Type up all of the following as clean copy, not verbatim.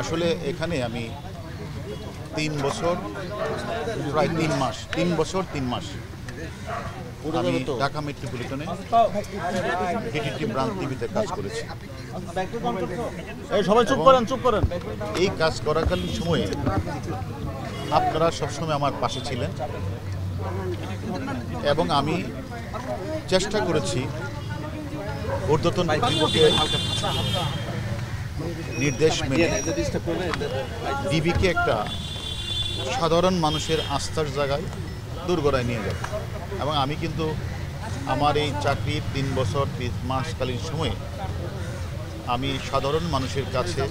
আসলে এখানে আমি 3 বছর প্রায় 3 বছর 3 মাস আমি ঢাকা মেট্রোপলিটনে ডিটিটি ব্রাঞ্চ টিভিতে কাজ করেছি। সবাই চুপ করেন। এই কাজ করাকালীন সময়ে আপনারা সবসময় আমার পাশে ছিলেন এবং আমি চেষ্টা করেছি ঊর্ধ্বতন কর্তৃপক্ষের নির্দেশ মেনে ডিবিকে একটা সাধারণ মানুষের আস্থার জায়গায় দোরগোড়ায় নিয়ে যাব। এবং আমি কিন্তু আমার এই চাকরির 3 বছর 3 মাসকালীন সময়ে আমি সাধারণ মানুষের কাছে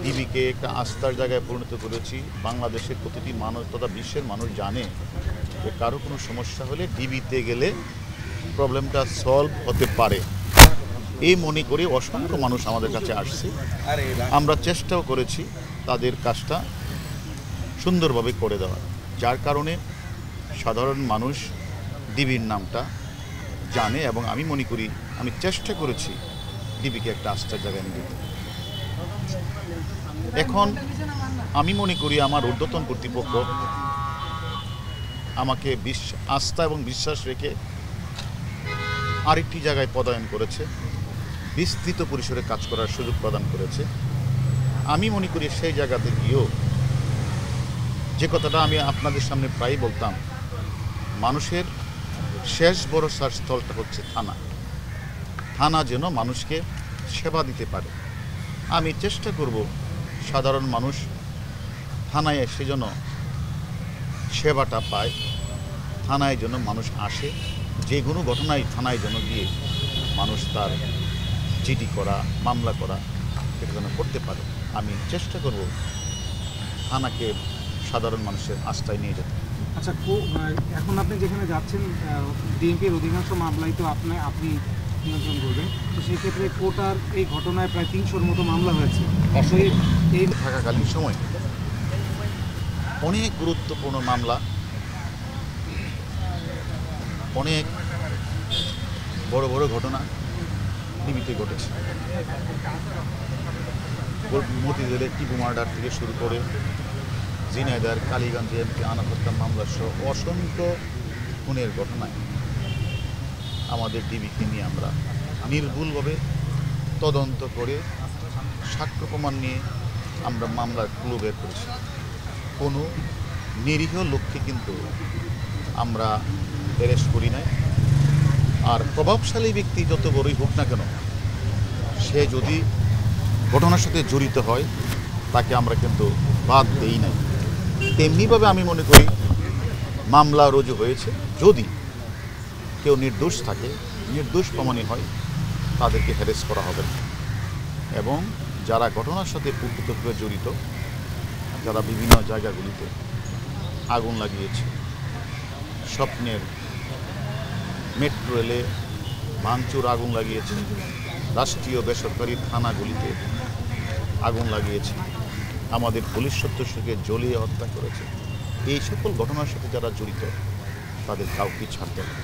ডিবিকে একটা আস্থার জায়গায় পরিণত করেছি। বাংলাদেশের প্রতিটি মানুষ তথা বিশ্বের মানুষ জানে যে কারো কোনো সমস্যা হলে ডিবিতে গেলে প্রবলেমটা সলভ হতে পারে। এই মনে করে অসংখ্য মানুষ আমাদের কাছে আসছে। আমরা চেষ্টাও করেছি তাদের কাজটা সুন্দরভাবে করে দেওয়ার, যার কারণে সাধারণ মানুষ ডিবির নামটা জানে এবং আমি মনে করি আমি চেষ্টা করেছি ডিবিকে একটা আস্থার জায়গায় নিয়ে যেতে। এখন আমি মনে করি আমার ঊর্ধ্বতন কর্তৃপক্ষ আমাকে আস্থা এবং বিশ্বাস রেখে আরেকটি জায়গায় পদায়ন করেছে, বিস্তৃত পরিসরে কাজ করার সুযোগ প্রদান করেছে। আমি মনে করি সেই জায়গাতে গিয়েও যে কথাটা আমি আপনাদের সামনে প্রায়ই বলতাম, মানুষের শেষ ভরসার স্থলটা হচ্ছে থানা যেন মানুষকে সেবা দিতে পারে। আমি চেষ্টা করব সাধারণ মানুষ থানায় এসে যেন সেবাটা পায়, থানায় যেন মানুষ আসে, যে কোনো ঘটনায় থানায় যেন গিয়ে মানুষ তার জিডি করা, মামলা করা এটা যেন করতে পারে। আমি চেষ্টা করব থানাকে সাধারণ মানুষের আস্থায় নিয়ে যেতে। আচ্ছা, এখন আপনি যেখানে যাচ্ছেন ডিএমপির অধিকাংশ মামলাই তো আপনি নিয়ন্ত্রণ করবেন, তো সেই ক্ষেত্রে কোটার এই ঘটনায় প্রায় 300-র মতো মামলা হয়েছে। এই থাকাকালীন সময় অনেক গুরুত্বপূর্ণ মামলা, অনেক বড় বড় ঘটনা ডিবিতে ঘটেছে। মতিঝিলের টিপু মার্ডার থেকে শুরু করে ঝিনাইদহের কালীগঞ্জে এমপি আনাস হত্যা মামলা সহ অসংখ্য খুনের ঘটনায় আমাদের ডিবিকে নিয়ে আমরা নির্ভুলভাবে তদন্ত করে সাক্ষ্য প্রমাণ নিয়ে আমরা মামলার ক্লু বের করেছি। কোনো নিরীহ লোককে কিন্তু আমরা অ্যারেস্ট করি নাই। আর প্রভাবশালী ব্যক্তি যত বড়ই হোক না কেন, সে যদি ঘটনার সাথে জড়িত হয় তাকে আমরা কিন্তু বাদ দেই নাই। তেমনিভাবে আমি মনে করি মামলা রুজু হয়েছে, যদি কেউ নির্দোষ থাকে, নির্দোষ প্রমাণিত হয়, তাদেরকে হ্যারেস করা হবে না। এবং যারা ঘটনার সাথে প্রকৃতভাবে জড়িত, যারা বিভিন্ন জায়গাগুলিতে আগুন লাগিয়েছে, স্বপ্নের মেট্রো রেলে ভাঙচুর আগুন লাগিয়েছে, রাষ্ট্রীয় বেসরকারি থানাগুলিতে আগুন লাগিয়েছে, আমাদের পুলিশ সদস্যকে জ্বলিয়ে হত্যা করেছে, এই সকল ঘটনার সাথে যারা জড়িত তাদের কাউকে ছাড়তে হবে।